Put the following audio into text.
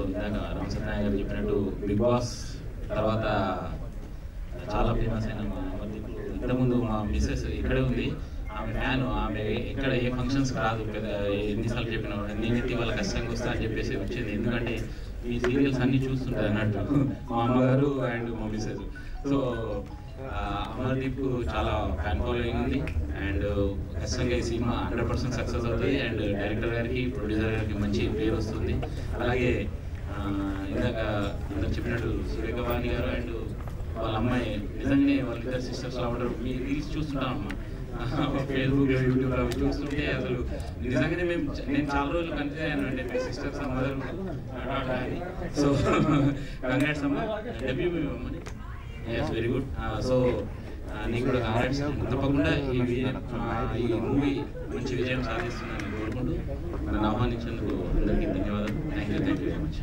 ఇందాక రామసత్యనారాయణ గారు చెప్పినట్టు బిగ్ బాస్ తర్వాత చాలా ఫేమస్ అయిన మా అమర్దీప్. ఇంతకుముందు మా మిస్సెస్ ఇక్కడే ఉంది, ఆమె ఫ్యాన్. ఆమె ఎక్కడ ఏ ఫంక్షన్స్ రాదు, ఎన్నిసార్లు చెప్పిన నేనెత్తి వాళ్ళ కష్టంగా వస్తా అని చెప్పేసి వచ్చింది. ఎందుకంటే ఈ సీరియల్స్ అన్నీ చూస్తుంటుంది అన్నట్టు మా అమ్మగారు అండ్ మా మిస్సెస్. సో అమర్దీప్ చాలా ఫ్యాన్ ఫాలోయింగ్ ఉంది అండ్ ఖచ్చితంగా ఈ సినిమా 100% సక్సెస్ అవుతుంది అండ్ డైరెక్టర్ గారికి ప్రొడ్యూసర్ గారికి మంచి పేరు వస్తుంది. అలాగే ఇందాక చెప్పినట్టు సురేఖవాణి గారు అండ్ వాళ్ళ అమ్మాయి నిజంగానే వాళ్ళిద్దరు సిస్టర్స్ ఉంటారు. మీ రీల్స్ చూస్తుంటాం అమ్మా, ఫేస్బుక్ యూట్యూబ్ అవి చూస్తుంటే అసలు నిజంగానే నేను చాలా రోజులు కన్ఫ్యూజ్ అయ్యాను అంటే మీ సిస్టర్స్ మదర్ అని. సో కంగ్రాట్స్ అమ్మ, డెబ్యూ అమ్మని. Yes, very good. సో నీకు కూడా కంగ్రాట్స్. తప్పకుండా ఈ మూవీ మంచి విజయం సాధిస్తుందని కోరుకుంటూ నన్ను ఆహ్వానించేందుకు అందరికీ ధన్యవాదాలు. Thank you very much.